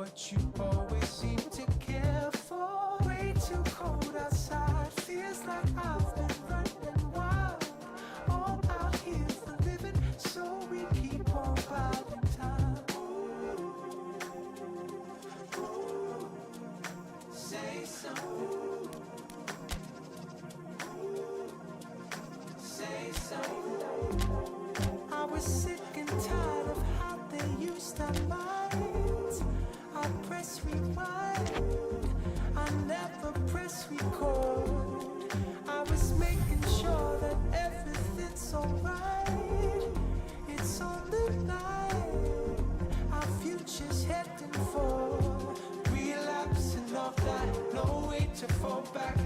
what you always seem to care for. Way too cold outside, feels like I've been running wild. All out here for living, so we keep on biding time. Say something. Say something. I was sick and tired of how they used our minds. I press rewind, I never press record. I was making sure that everything's alright. It's on the line, our future's heading for relapsing off that, no way to fall back.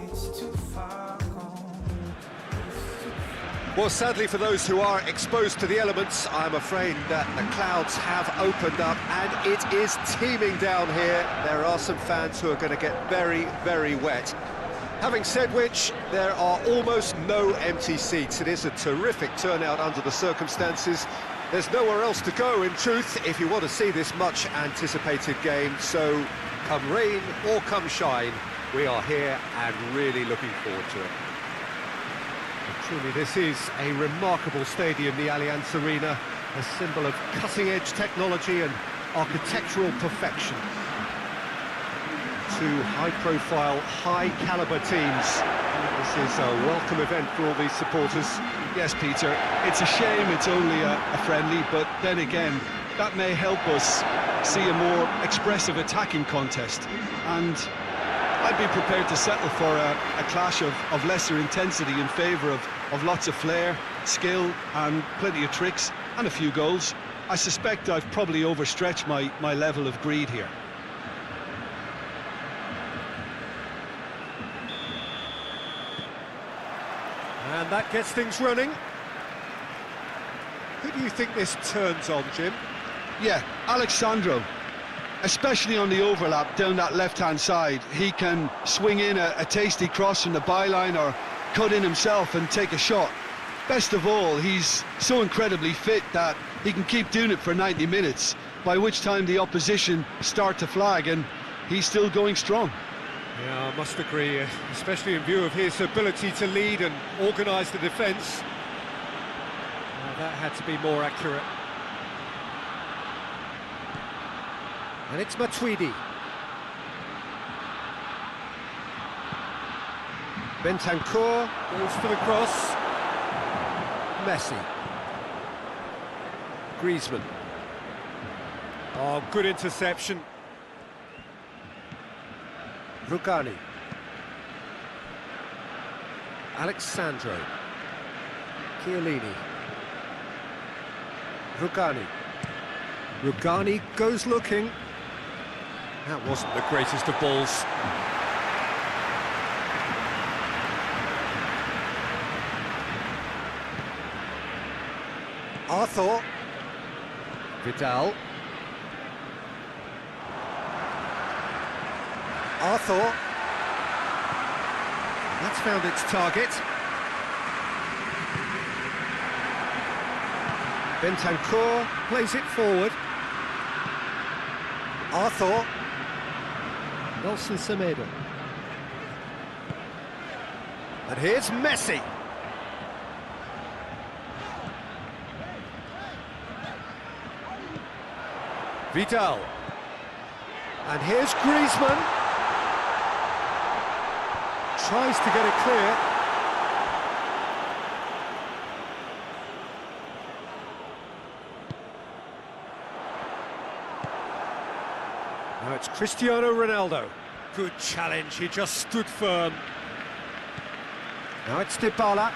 It's too far gone. Well, sadly for those who are exposed to the elements, I'm afraid that the clouds have opened up and it is teeming down here. There are some fans who are going to get very, very wet. Having said which, there are almost no empty seats. It is a terrific turnout under the circumstances. There's nowhere else to go, in truth, if you want to see this much-anticipated game. So, come rain or come shine, we are here and really looking forward to it. Truly, this is a remarkable stadium, the Allianz Arena, a symbol of cutting-edge technology and architectural perfection. Two high-profile, high-caliber teams. This is a welcome event for all these supporters. Yes, Peter, it's a shame it's only a friendly, but then again, that may help us see a more expressive attacking contest. And I'd be prepared to settle for a clash of lesser intensity in favour of lots of flair, skill and plenty of tricks and a few goals. I suspect I've probably overstretched my level of greed here. And that gets things running. Who do you think this turns on, Jim? Yeah, Alexandro. Especially on the overlap down that left-hand side. He can swing in a tasty cross from the byline or cut in himself and take a shot. Best of all, he's so incredibly fit that he can keep doing it for 90 minutes, by which time the opposition start to flag, and he's still going strong. Yeah, I must agree, especially in view of his ability to lead and organise the defence. That had to be more accurate. And it's Matuidi. Bentancur goes for the cross. Messi. Griezmann. Oh, good interception. Rugani. Alexandro. Chiellini. Rugani. Rugani goes looking. That wasn't the greatest of balls. Arthur. Vidal. Arthur. That's found its target. Bentancur plays it forward. Arthur. Nelson Semedo. And here's Messi. Vidal. And here's Griezmann. Tries to get it clear. Now it's Cristiano Ronaldo. Good challenge, he just stood firm. Now it's Dybala.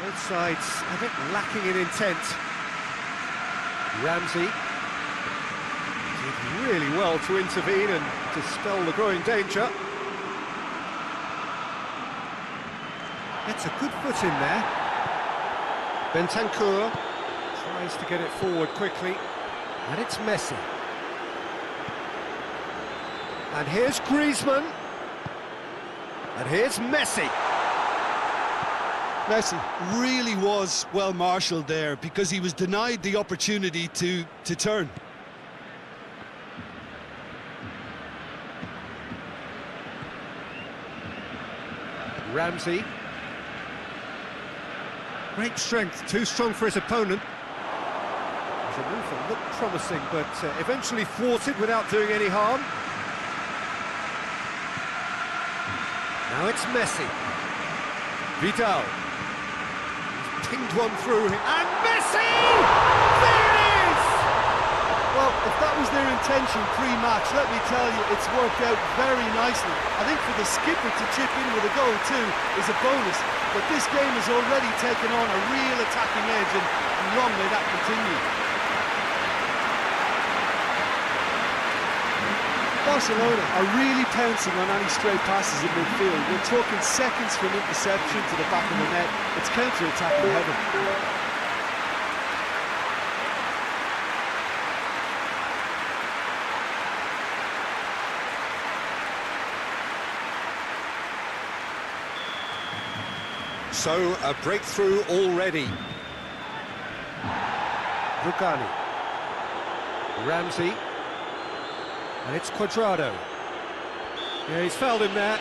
Both sides a bit lacking in intent. Ramsey did really well to intervene and dispel the growing danger. Gets a good foot in there. Bentancur tries to get it forward quickly. And it's Messi. And here's Griezmann. And here's Messi. Messi really was well marshalled there because he was denied the opportunity to turn. Ramsey. Great strength, too strong for his opponent. The move that looked promising, but eventually thwarted without doing any harm. Now it's Messi. Vidal. He's pinged one through, and Messi! There it is! Well, if that was their intention pre-match, let me tell you, it's worked out very nicely. I think for the skipper to chip in with a goal too is a bonus, but this game has already taken on a real attacking edge, and long may that continue. Barcelona are really pouncing on any stray passes in midfield. We're talking seconds from interception to the back of the net. It's counter-attacking heaven. So, a breakthrough already. Rugani. Ramsey. And it's Cuadrado. Yeah, he's fouled him there.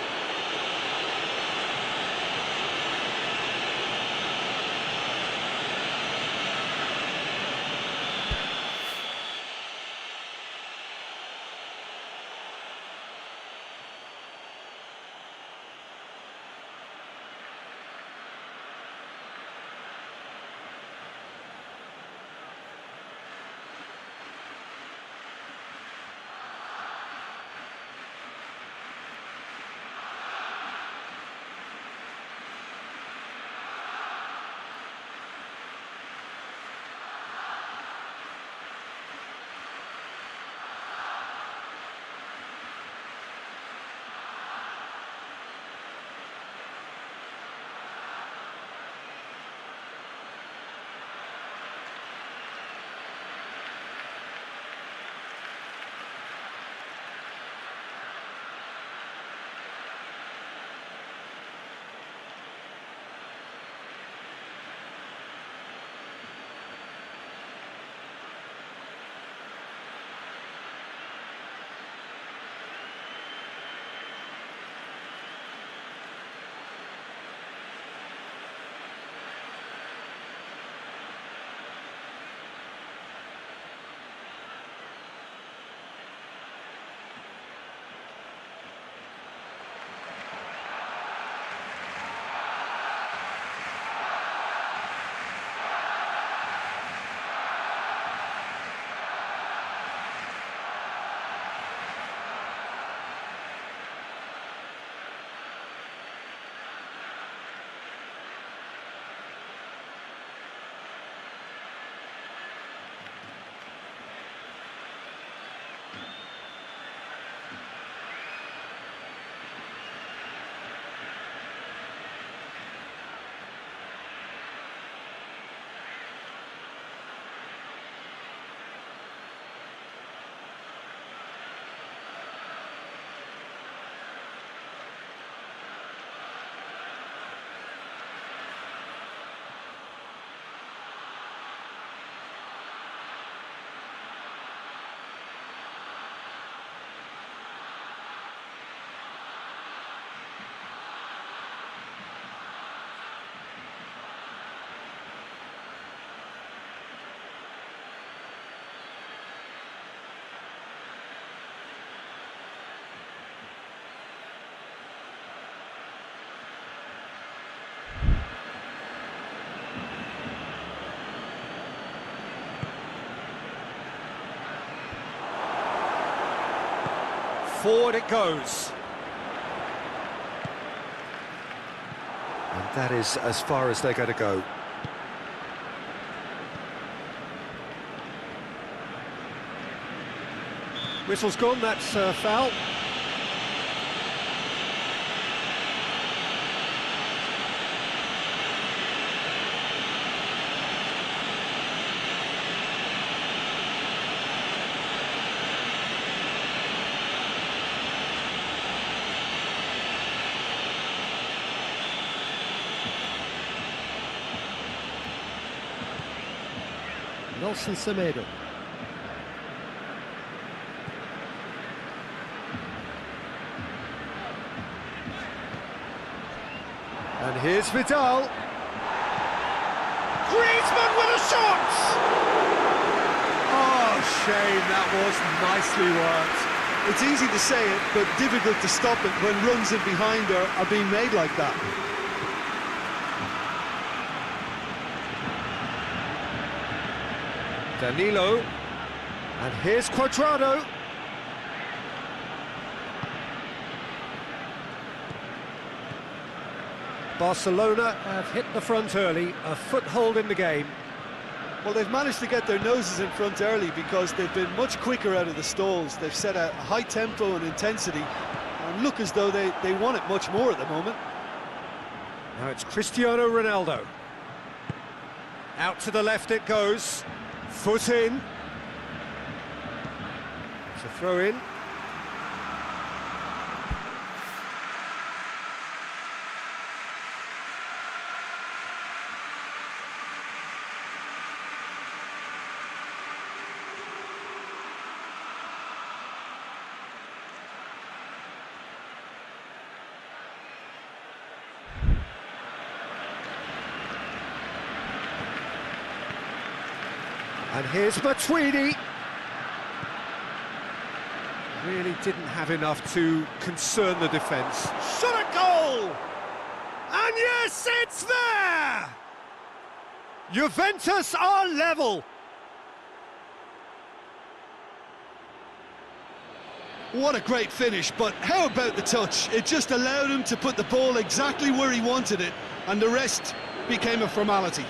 Forward it goes. And that is as far as they're going to go. Whistle's gone, that's foul. Nelson Semedo. And here's Vidal. Griezmann with a shot! Oh, shame, that was nicely worked. It's easy to say it, but difficult to stop it when runs in behind are being made like that. Danilo. And here's Cuadrado. Barcelona have hit the front early, a foothold in the game. Well, they've managed to get their noses in front early because they've been much quicker out of the stalls. They've set a high tempo and intensity and look as though they want it much more at the moment. Now it's Cristiano Ronaldo. Out to the left it goes. Foot in. It's a throw in. And here's Matuidi. Really didn't have enough to concern the defence. Shot a goal! And yes, it's there! Juventus are level. What a great finish, but how about the touch? It just allowed him to put the ball exactly where he wanted it, and the rest became a formality.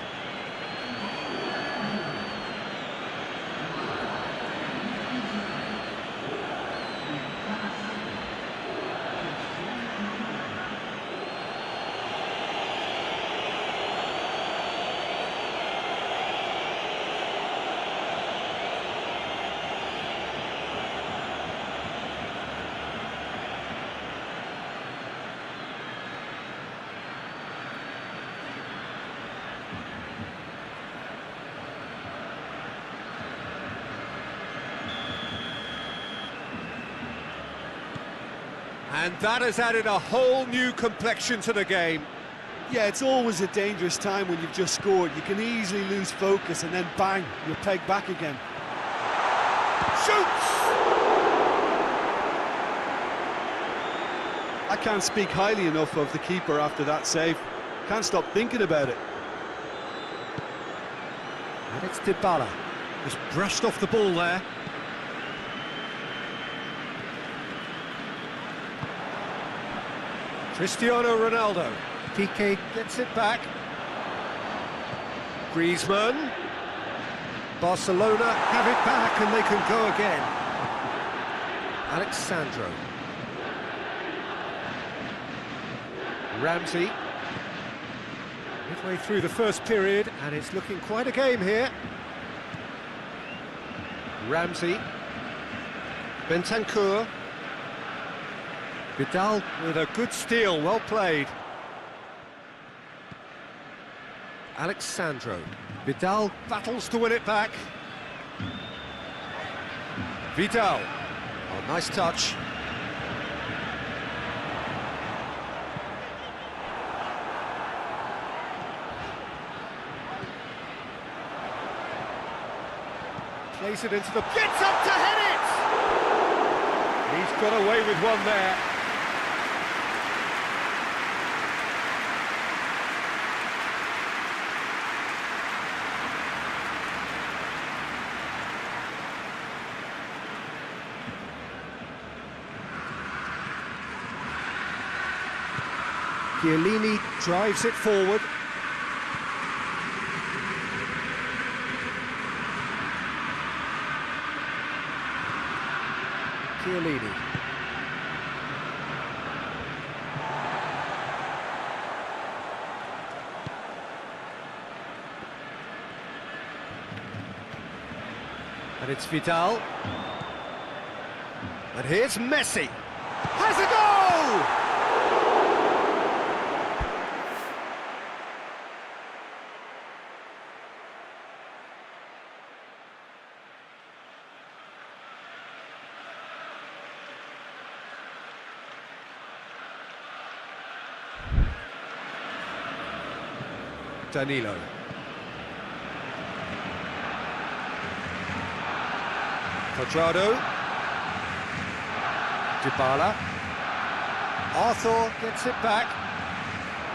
And that has added a whole new complexion to the game. Yeah, it's always a dangerous time when you've just scored. You can easily lose focus and then bang, you're pegged back again. Shoots! I can't speak highly enough of the keeper after that save. Can't stop thinking about it. And it's Dybala. Just brushed off the ball there. Cristiano Ronaldo. Piqué gets it back. Griezmann. Barcelona have it back and they can go again. Alexandro. Ramsey. Midway through the first period and it's looking quite a game here. Ramsey. Bentancur. Vidal with a good steal, well played. Alexandro. Vidal battles to win it back. Vidal. Oh, nice touch. Plays it into the... Gets up to head it! He's got away with one there. Chiellini drives it forward. Chiellini. And it's Vidal. And here's Messi. Has a goal! Danilo. Cuadrado. Dybala. Arthur gets it back.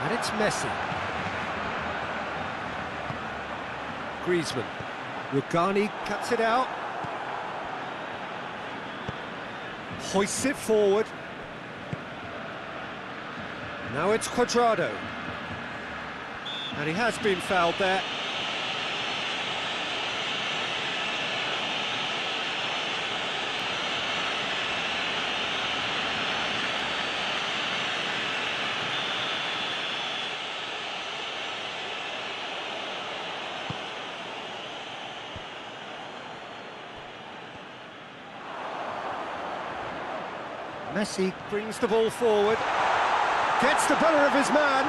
And it's Messi. Griezmann. Rugani cuts it out. Hoists it forward. Now it's Cuadrado. And he has been fouled there. Messi brings the ball forward, gets the better of his man.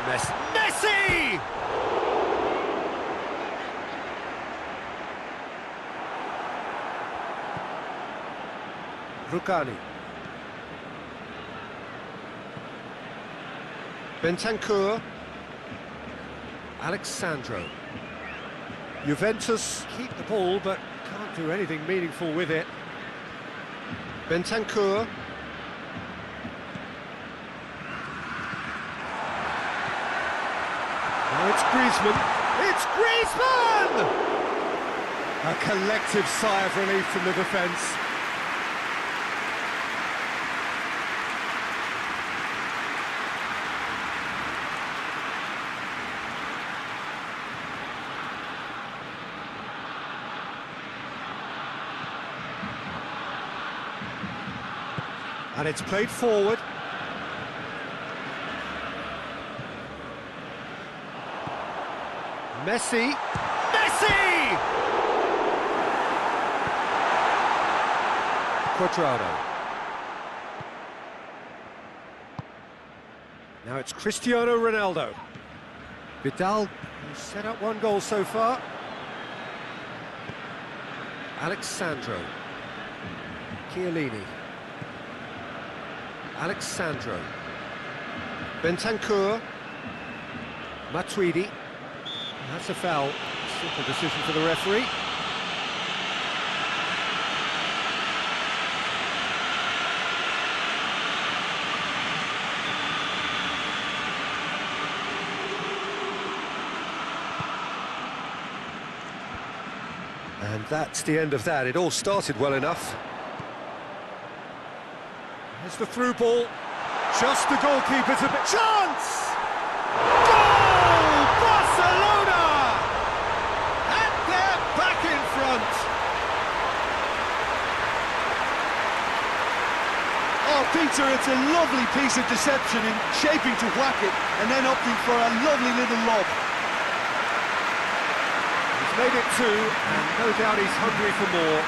Messi! Rugani. Bentancur. Alexandro. Juventus keep the ball, but can't do anything meaningful with it. Bentancur. Now it's Griezmann. It's Griezmann! A collective sigh of relief from the defence. And it's played forward. Messi! Messi! Cuadrado. Now it's Cristiano Ronaldo. Vidal has set up one goal so far. Alexandro. Chiellini. Alexandro. Bentancur. Matuidi. That's a foul. Simple decision for the referee. And that's the end of that. It all started well enough. Here's the through ball. Just the goalkeeper's a bit... Chance! Goal! Barcelona! And they're back in front. Oh, Peter, it's a lovely piece of deception in shaping to whack it and then opting for a lovely little lob. He's made it two, and no doubt he's hungry for more.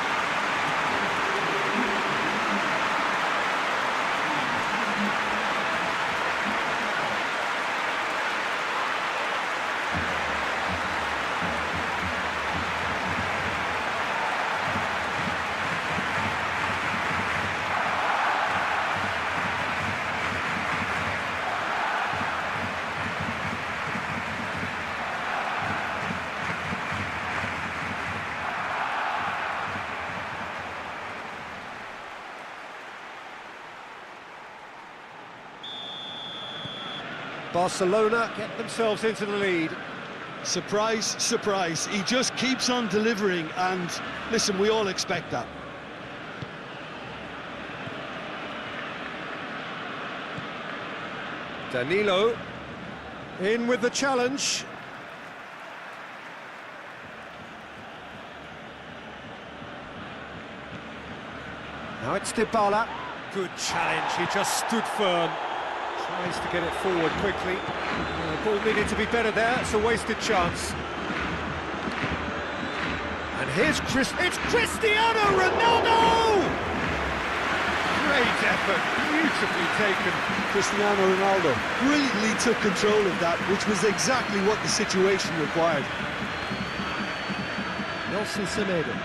Barcelona get themselves into the lead. Surprise, surprise. He just keeps on delivering, and listen, we all expect that. Danilo in with the challenge. Now it's Dybala. Good challenge, he just stood firm. Tries to get it forward quickly. The ball needed to be better there, it's a wasted chance. And here's it's Cristiano Ronaldo! Great effort, beautifully taken. Cristiano Ronaldo brilliantly took control of that, which was exactly what the situation required. Nelson Semedo.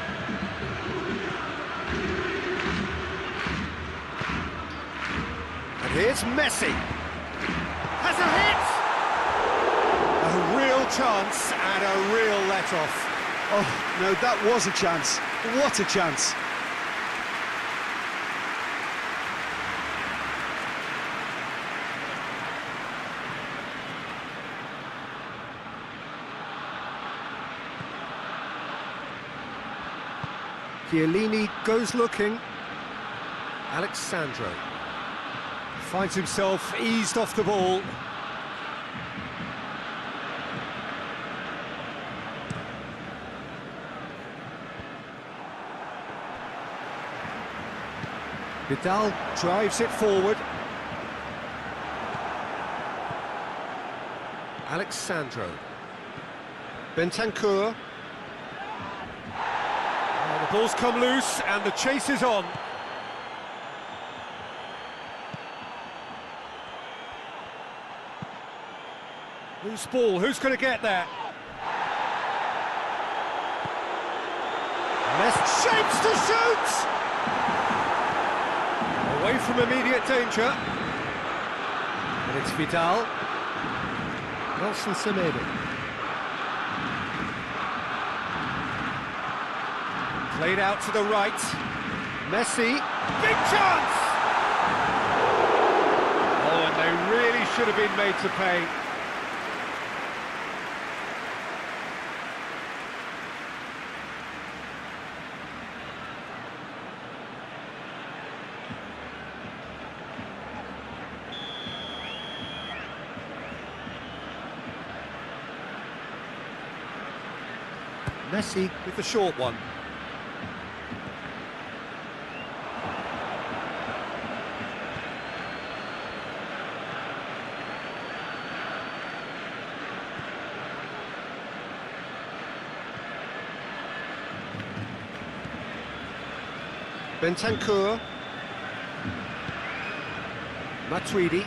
And here's Messi. Has a hit! A real real chance and a real let-off. Oh, no, that was a chance. What a chance. Chiellini goes looking. Alexandro finds himself eased off the ball. Vidal drives it forward. Alexandro. Bentancur. Oh, the ball's come loose and the chase is on. Loose ball, who's going to get there? Messi shapes to shoot! Away from immediate danger. And it's Vidal. Nelson Semedo. Played out to the right. Messi. Big chance! Oh, and they really should have been made to pay. Messi with the short one. Bentancur. Matuidi.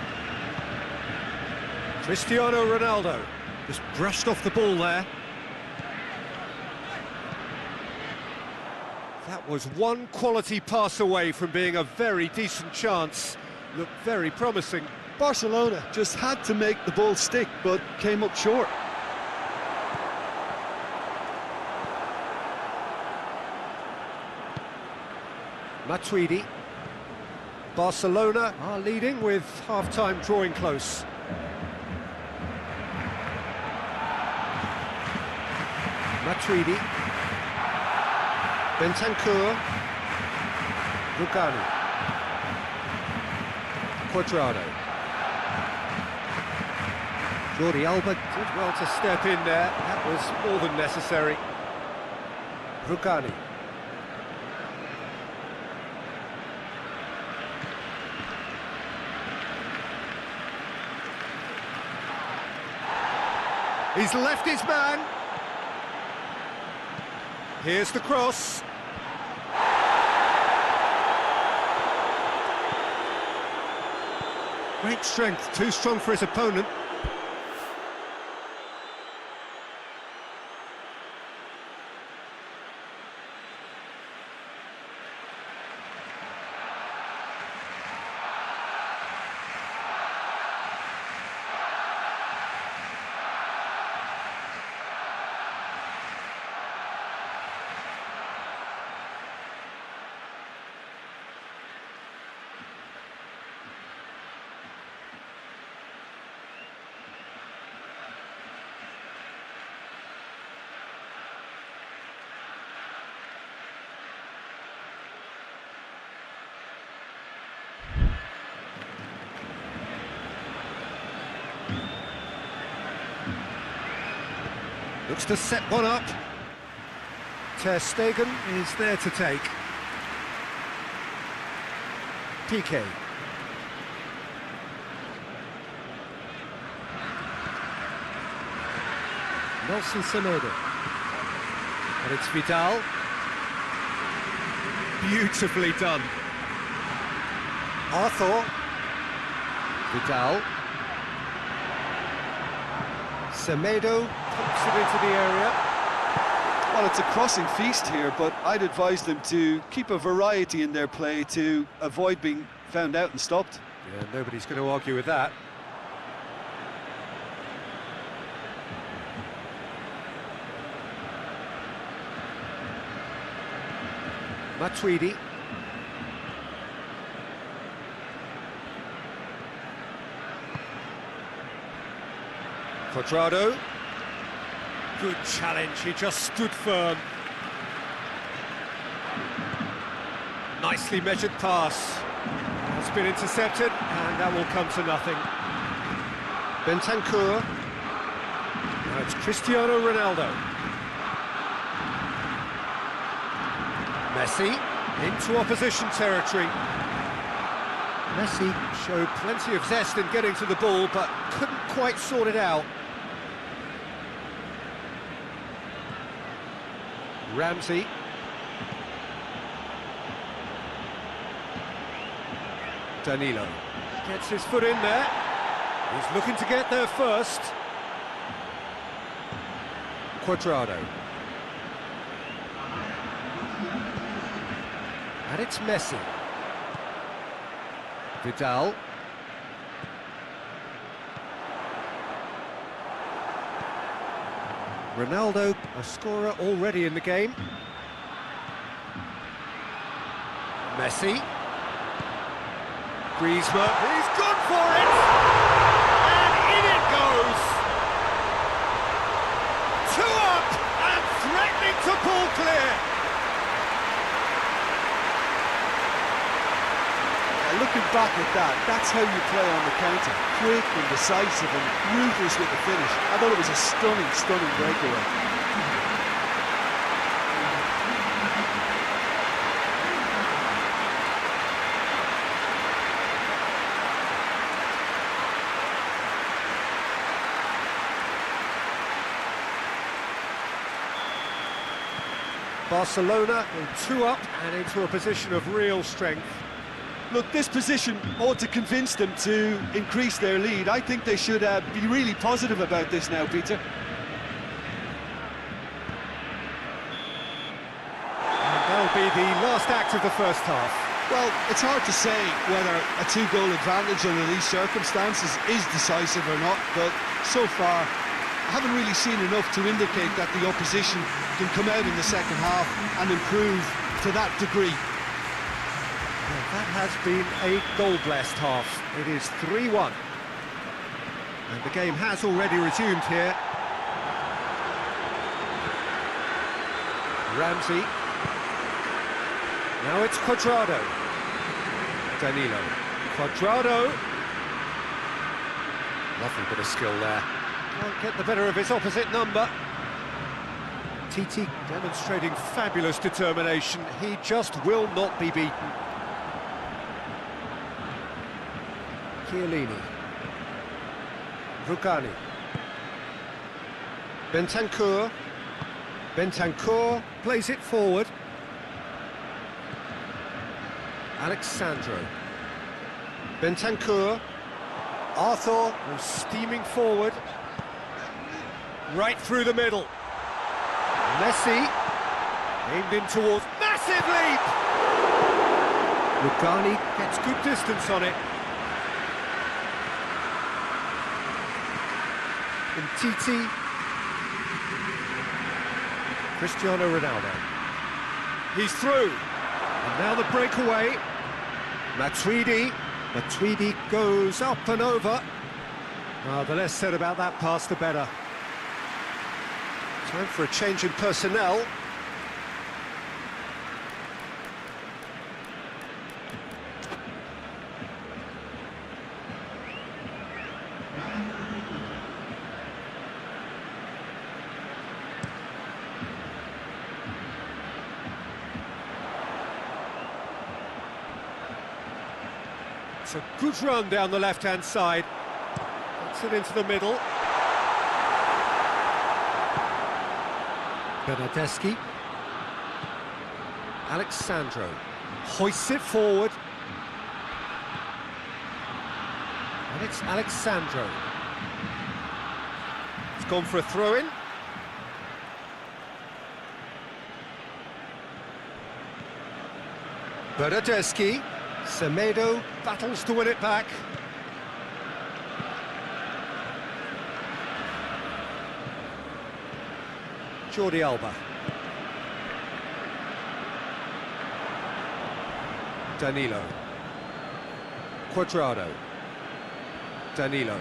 Cristiano Ronaldo. Just brushed off the ball there. That was one quality pass away from being a very decent chance. Looked very promising. Barcelona just had to make the ball stick, but came up short. Matuidi. Barcelona are leading with half-time drawing close. Matuidi. Bentancur. Rugani. Quadrado. Jordi Alba did well to step in there. That was more than necessary. Rugani. He's left his man. Here's the cross. Great strength, too strong for his opponent. Looks to set one up. Ter Stegen is there to take. PK. Nelson Semedo. And it's Vidal. Beautifully done. Arthur. Vidal. Semedo pumps it into the area. Well, it's a crossing feast here, but I'd advise them to keep a variety in their play to avoid being found out and stopped. Yeah, nobody's going to argue with that. Matuidi. Cuadrado. Good challenge, he just stood firm. Nicely measured pass. It's been intercepted, and that will come to nothing. Bentancur. Now it's Cristiano Ronaldo. Messi into opposition territory. Messi showed plenty of zest in getting to the ball, but couldn't quite sort it out. Ramsey. Danilo gets his foot in there. He's looking to get there first. Cuadrado. And it's Messi. Vidal. Ronaldo, a scorer already in the game. Messi. Griezmann, he's gone for it! And in it goes! 2 up and threatening to pull clear! Looking back at that, that's how you play on the counter. Quick and decisive and ruthless with the finish. I thought it was a stunning, stunning breakaway. Barcelona go 2 up and into a position of real strength. Look, this position ought to convince them to increase their lead. I think they should be really positive about this now, Peter. And that'll be the last act of the first half. Well, it's hard to say whether a 2-goal advantage under these circumstances is decisive or not, but so far I haven't really seen enough to indicate that the opposition can come out in the second half and improve to that degree. Well, that has been a goal-blessed half. It is 3-1. And the game has already resumed here. Ramsey. Now it's Cuadrado. Danilo. Cuadrado. Lovely bit of skill there. Can't get the better of his opposite number. Titi demonstrating fabulous determination. He just will not be beaten. Chiellini. Rugani. Bentancur. Bentancur plays it forward. Alexandro. Bentancur. Arthur goes steaming forward. Right through the middle. Messi. Aimed in towards. Massive leap! Rugani gets good distance on it. And Titi. Cristiano Ronaldo. He's through. And now the breakaway. Matuidi. Matuidi goes up and over. The less said about that pass, the better. Time for a change in personnel. It's a good run down the left-hand side. Puts it into the middle. Bernardeschi. Alexandro hoists it forward. And it's Alexandro. It's gone for a throw-in. Bernardeschi. Semedo battles to win it back. Jordi Alba. Danilo. Quadrado. Danilo.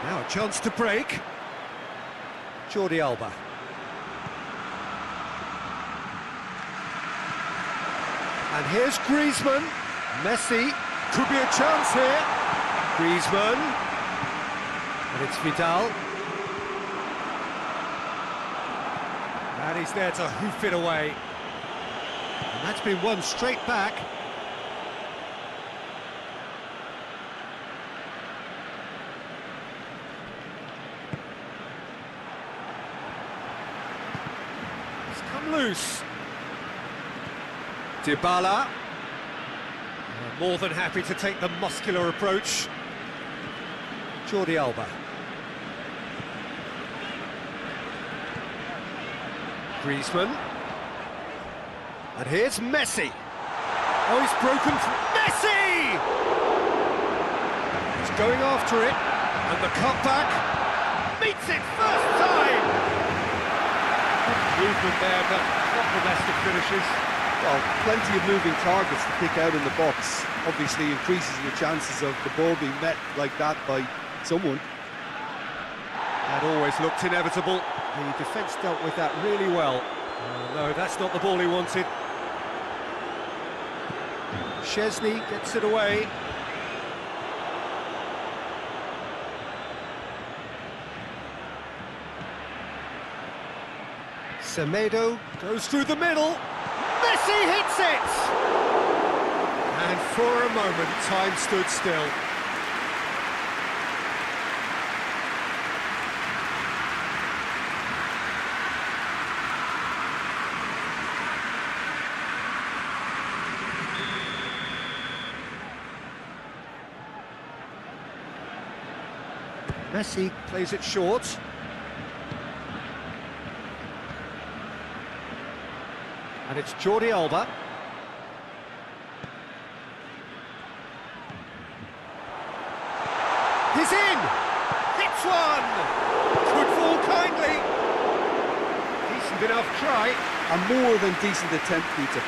Now a chance to break. Jordi Alba. And here's Griezmann. Messi. Could be a chance here. Griezmann. And it's Vidal. And he's there to hoof it away. And that's been won straight back. It's come loose. Dybala. More than happy to take the muscular approach. Jordi Alba. Griezmann. And here's Messi. Oh, he's broken from Messi! He's going after it. And the cutback meets it first time! Movement there, but not the best of finishes. Well, plenty of moving targets to pick out in the box. Obviously increases your chances of the ball being met like that by someone. That always looked inevitable. The defence dealt with that really well. No, that's not the ball he wanted. Szczesny gets it away. Semedo goes through the middle. Messi hits it! And for a moment, time stood still. Messi plays it short. And it's Jordi Alba. He's in! Hits one! Could fall kindly. Decent enough try. A more than decent attempt, Peter.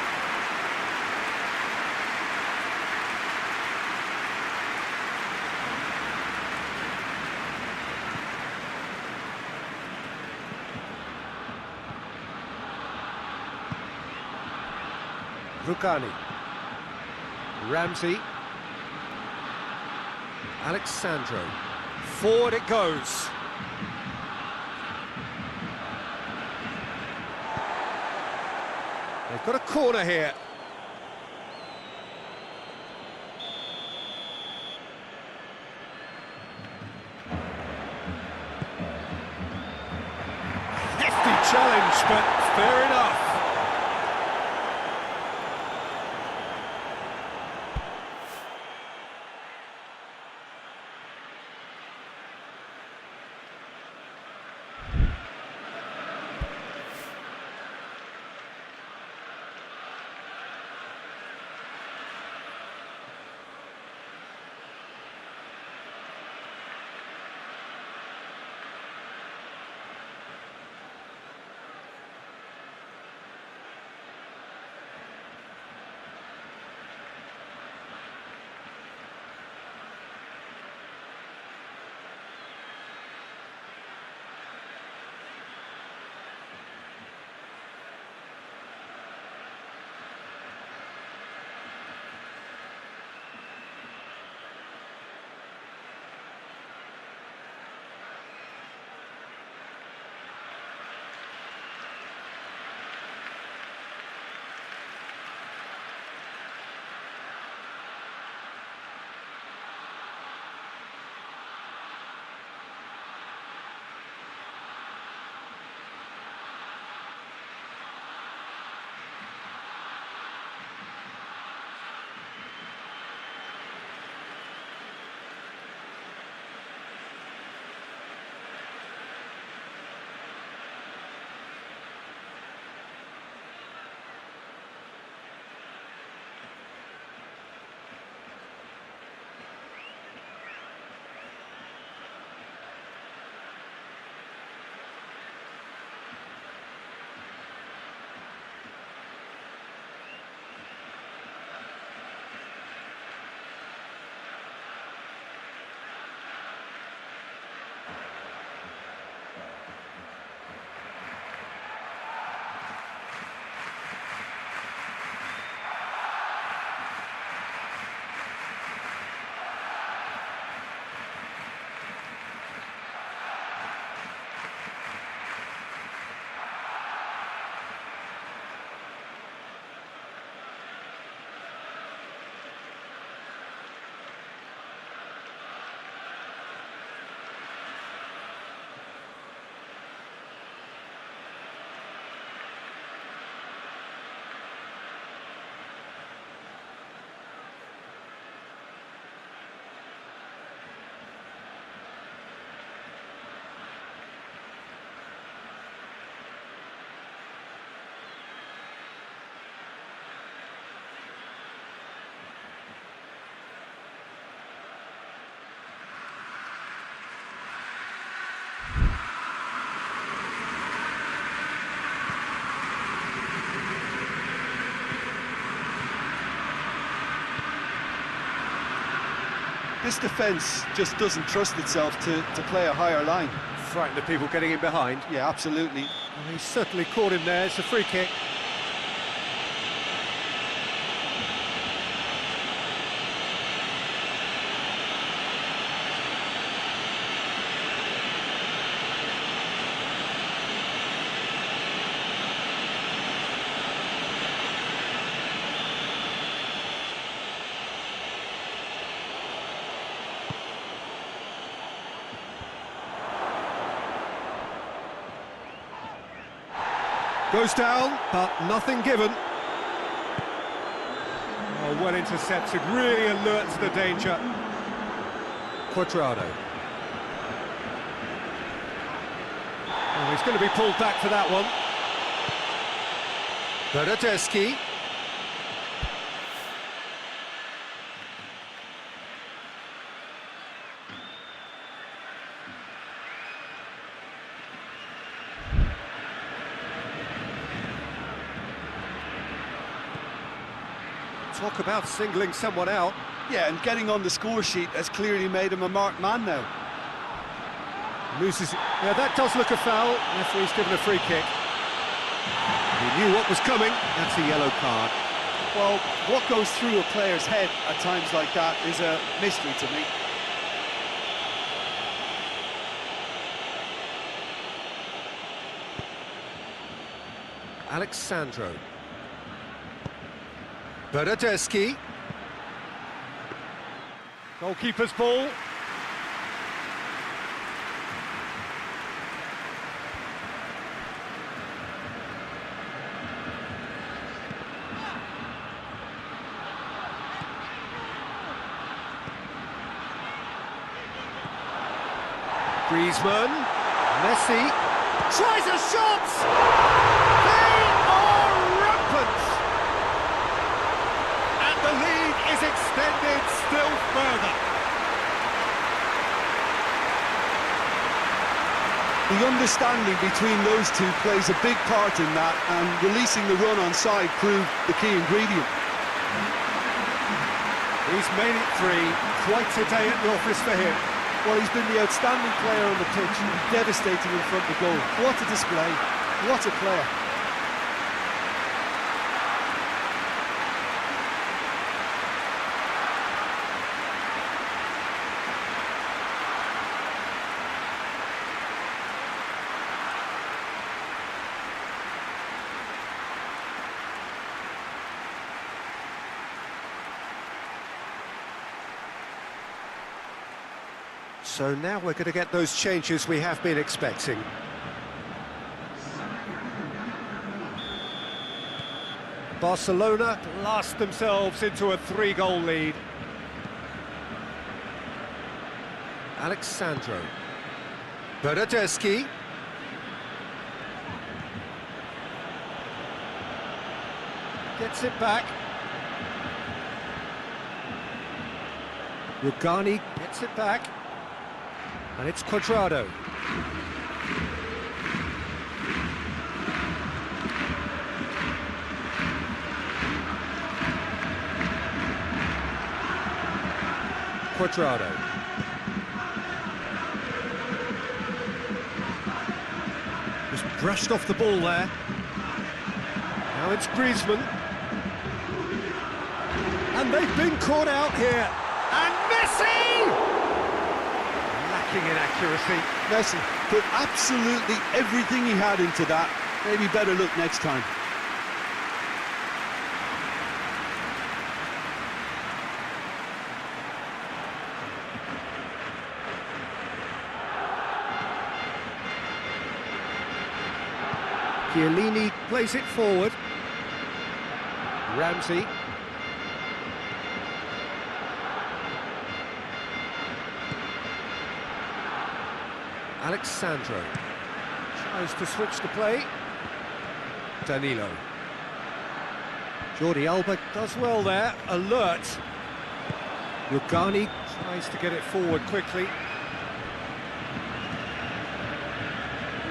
Rukani. Ramsey. Alexandro. Forward it goes. They've got a corner here. Hefty challenge, but fair enough. this defence just doesn't trust itself to play a higher line. Frightened of people getting in behind. Yeah, absolutely. Well, he's certainly caught him there. It's a free kick. Goes down, but nothing given. Oh, well intercepted, really alert to the danger. Quadrado. Oh, he's going to be pulled back for that one. Bernardeschi. Talk about singling someone out. Yeah, and getting on the score sheet has clearly made him a marked man now. Loses it. Yeah, that does look a foul. Referee's given a free kick. He knew what was coming. That's a yellow card. Well, what goes through a player's head at times like that is a mystery to me. Alexandro. Bernardeschi. Goalkeeper's ball. Griezmann. Messi. Tries a shot! They are rampant! And the lead is extended still further. The understanding between those two plays a big part in that, and releasing the run on side proved the key ingredient. He's made it three. Quite a day at the office for him. Well, he's been the outstanding player on the pitch, devastating in front of goal. What a display, what a player. So now we're going to get those changes we have been expecting. Barcelona blast themselves into a 3-goal lead. Alexandro. Bernardeschi. Gets it back. Rugani gets it back. And it's Quadrado. Quadrado. Just brushed off the ball there. Now it's Griezmann. And they've been caught out here. And Messi! Lacking in accuracy. Messi put absolutely everything he had into that. Maybe better look next time. Chiellini plays it forward. Ramsey. Alexandro tries to switch the play. Danilo. Jordi Alba does well there, alert. Rugani tries to get it forward quickly.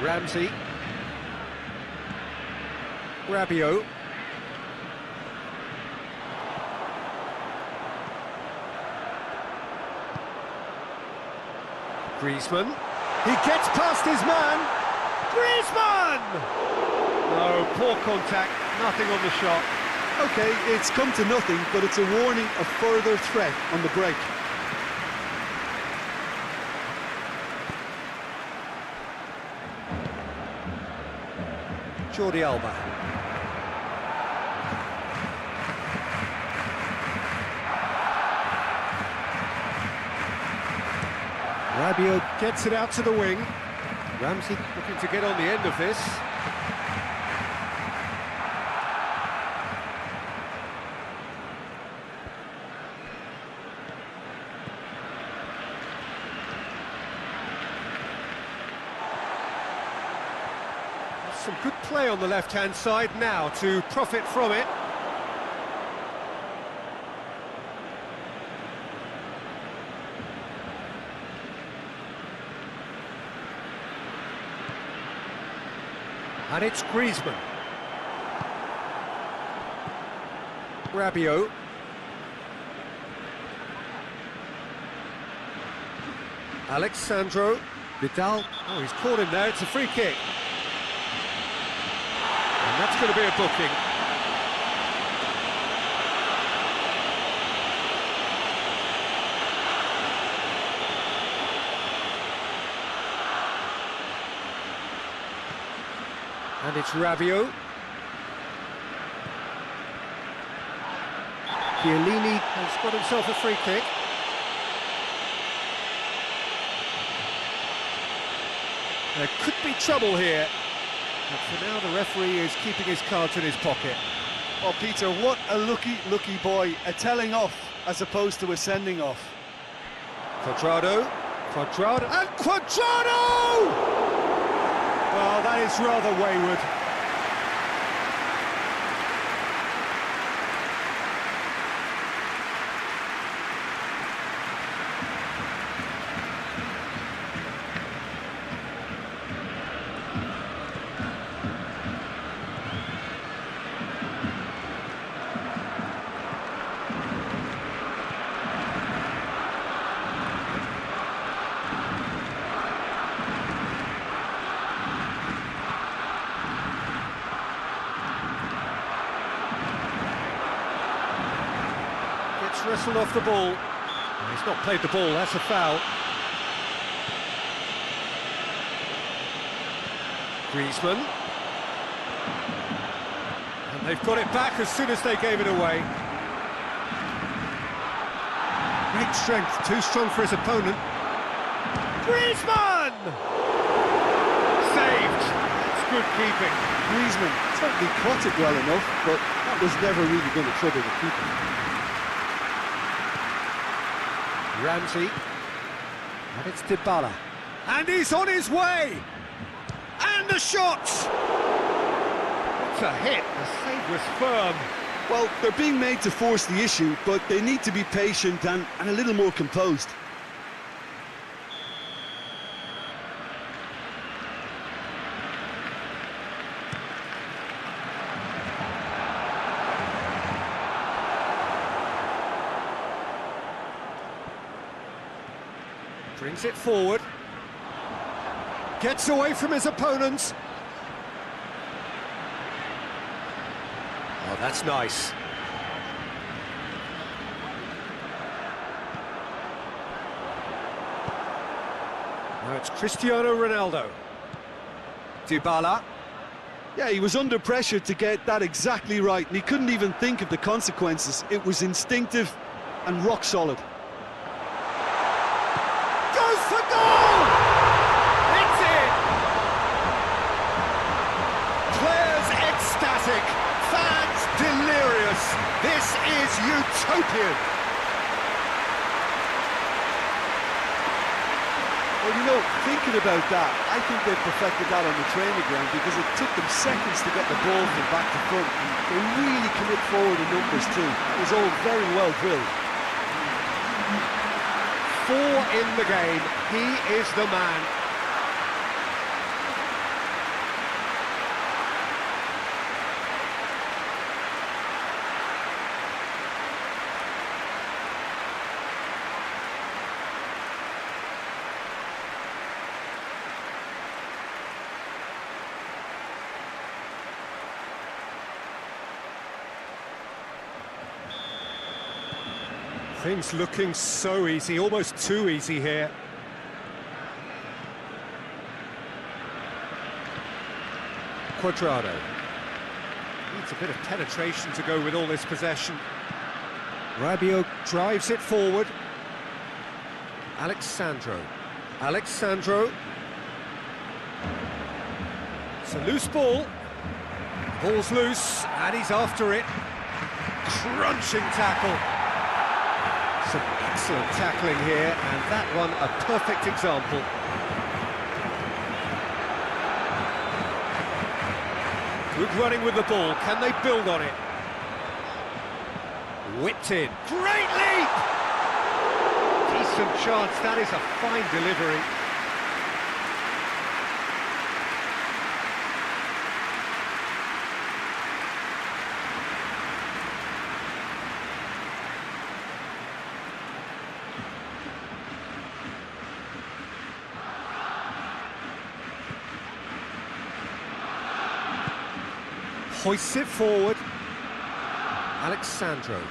Ramsey. Rabiot. Griezmann. He gets past his man. Griezmann! No, poor contact, nothing on the shot. Okay, it's come to nothing, but it's a warning of further threat on the break. Jordi Alba. Rabiot gets it out to the wing. Ramsey looking to get on the end of this. Some good play on the left-hand side now to profit from it. And it's Griezmann. Rabiot. Alexandro Vidal. Oh, he's caught him there. It's a free kick. And that's going to be a booking. And it's Rabiot. Chiellini has got himself a free kick. There could be trouble here. But for now, the referee is keeping his cards in his pocket. Oh, Peter, what a lucky boy. A telling off as opposed to a sending off. Cuadrado, and Cuadrado! Well, that is rather wayward. Wrestled off the ball. He's not played the ball, that's a foul. Griezmann. And they've got it back as soon as they gave it away. Great strength, too strong for his opponent. Griezmann! Saved. It's good keeping. Griezmann certainly caught it well enough, but that was never really going to trouble the keeper. Ramsey, and it's Dybala, and he's on his way, and the shot! It's a hit, the save was firm. Well, they're being made to force the issue, but they need to be patient and a little more composed. Brings it forward. Gets away from his opponents. Oh, that's nice. Now it's Cristiano Ronaldo. Dybala. Yeah, he was under pressure to get that exactly right, and he couldn't even think of the consequences. It was instinctive and rock solid. For goal! It's in! Players ecstatic, fans delirious. This is utopian. Well, you know, thinking about that, I think they perfected that on the training ground because it took them seconds to get the ball from back to front. And they really commit forward in numbers too. It was all very well drilled. 4 in the game, he is the man. Things looking so easy, almost too easy here. Cuadrado. Needs a bit of penetration to go with all this possession. Rabiot drives it forward. Alexandro. It's a loose ball. Ball's loose, and he's after it. Crunching tackle. Some excellent tackling here, and that one a perfect example. Good running with the ball. Can they build on it? Whipped in. Great leap! Decent chance. That is a fine delivery. Hoists it forward. Alexandro.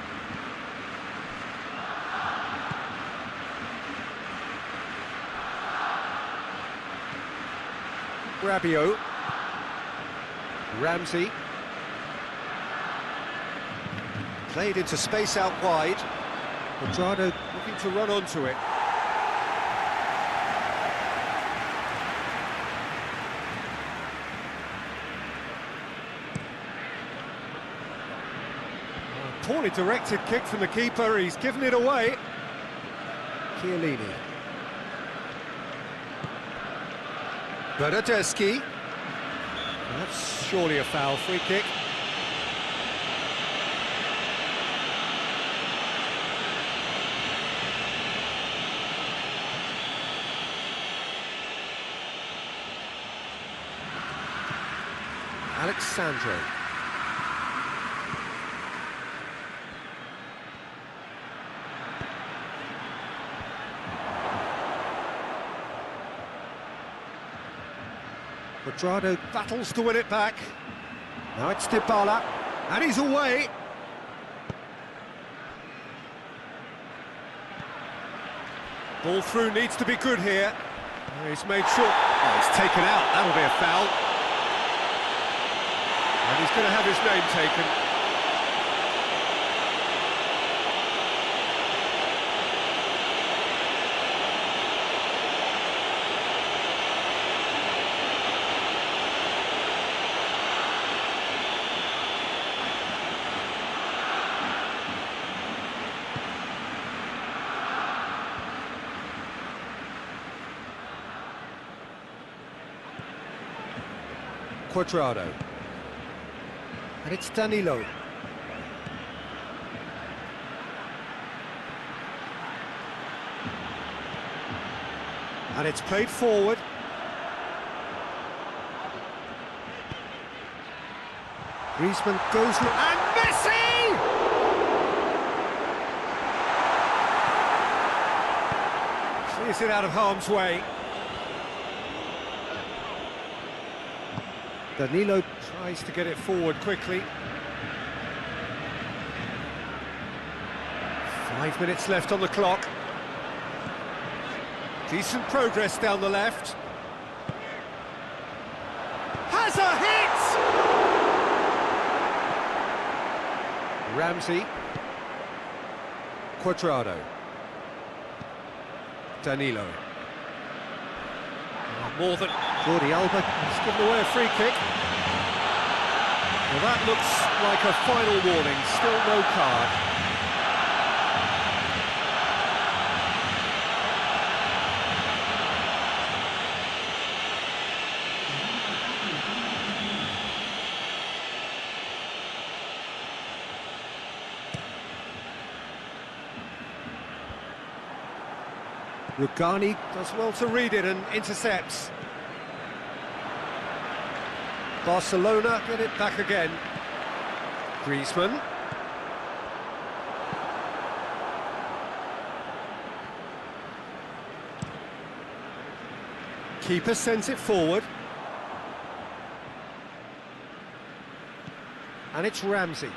Rabiot. Ramsey. Played into space out wide. Cuadrado looking to run onto it. Poorly directed kick from the keeper, he's given it away. Chiellini. Bernardeschi. That's surely a foul, free kick. Alexandro. Cuadrado battles to win it back. Now it's Dybala, and he's away. Ball through needs to be good here. He's made sure. Oh, he's taken out. That'll be a foul. And he's going to have his name taken. Cuadrado. And it's Danilo. And it's played forward. Griezmann goes... And Messi! Clears it out of harm's way. Danilo tries to get it forward quickly. 5 minutes left on the clock. Decent progress down the left. Has a hit! Ramsey. Cuadrado. Danilo. More than Jordi Alba has given away a free kick. Well, that looks like a final warning, still no card. Rugani does well to read it and intercepts. Barcelona get it back again. Griezmann. Keeper sends it forward. And it's Ramsey.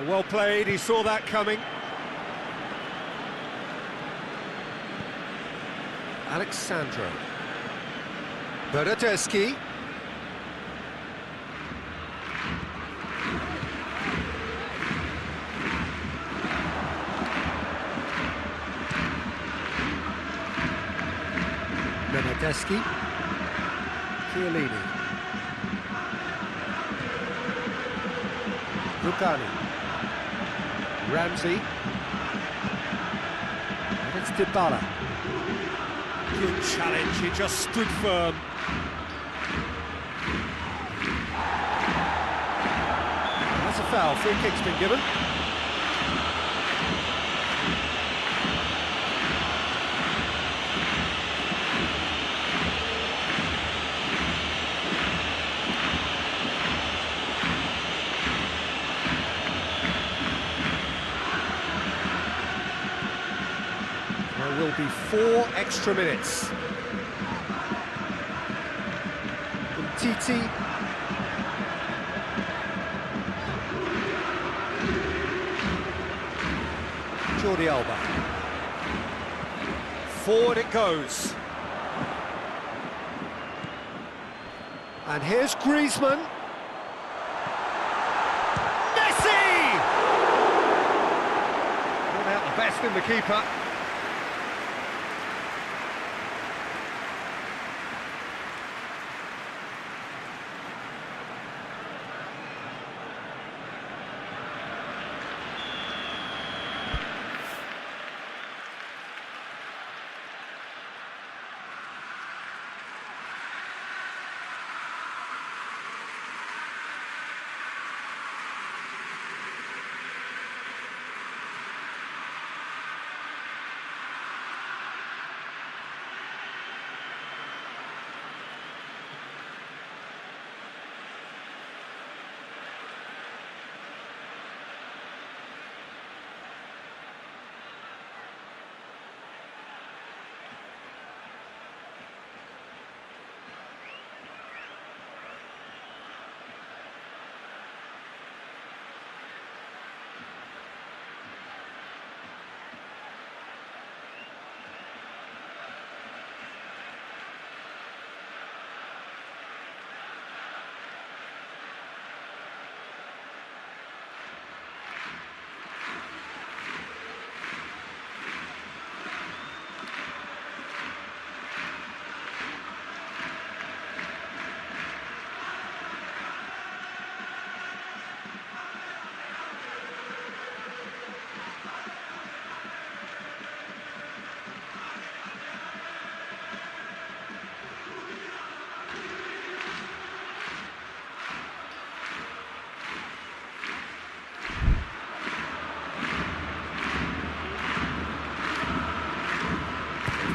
Well played, he saw that coming. Alexandro. Bernardeschi. Bernardeschi. Chiellini. Rugani. Ramsey. And it's Dybala. Good challenge, he just stood firm. That's a foul, free kick's been given. There will be 4 extra minutes. Titi. Jordi Alba. Forward it goes. And here's Griezmann. Messi! Not out the best in the keeper.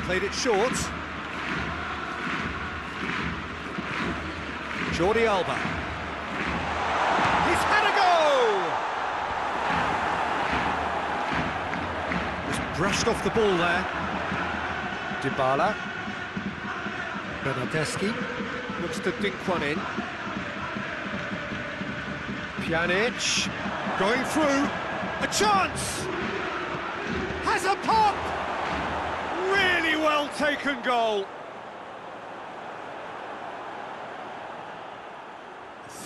Played it short. Jordi Alba. He's had a go! Just brushed off the ball there. Dybala. Bernardeschi. Looks to dink one in. Pjanic. Going through. A chance! Has a pop! Really well taken goal.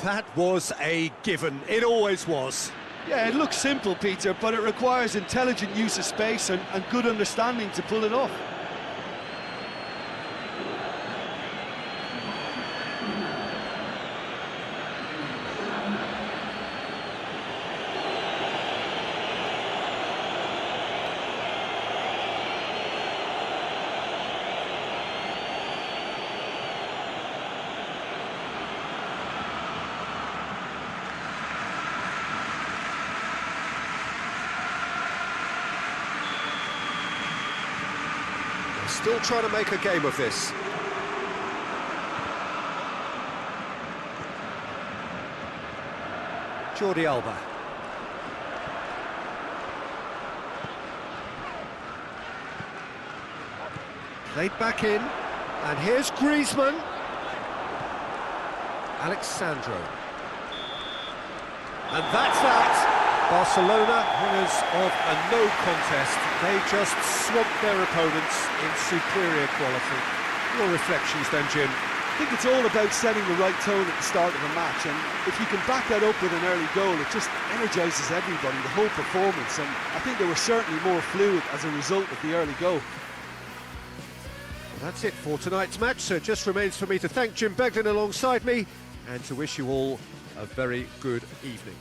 That was a given. It always was. Yeah, it looks simple, Peter, but it requires intelligent use of space and good understanding to pull it off. Still trying to make a game of this. Jordi Alba. Played back in, and here's Griezmann. Alexandro. And that's that. Barcelona, winners of a no contest. They just swamped their opponents in superior quality. Your reflections then, Jim? I think it's all about setting the right tone at the start of a match, and if you can back that up with an early goal, it just energises everybody, the whole performance, and I think they were certainly more fluid as a result of the early goal. Well, that's it for tonight's match, so it just remains for me to thank Jim Beglin alongside me and to wish you all a very good evening.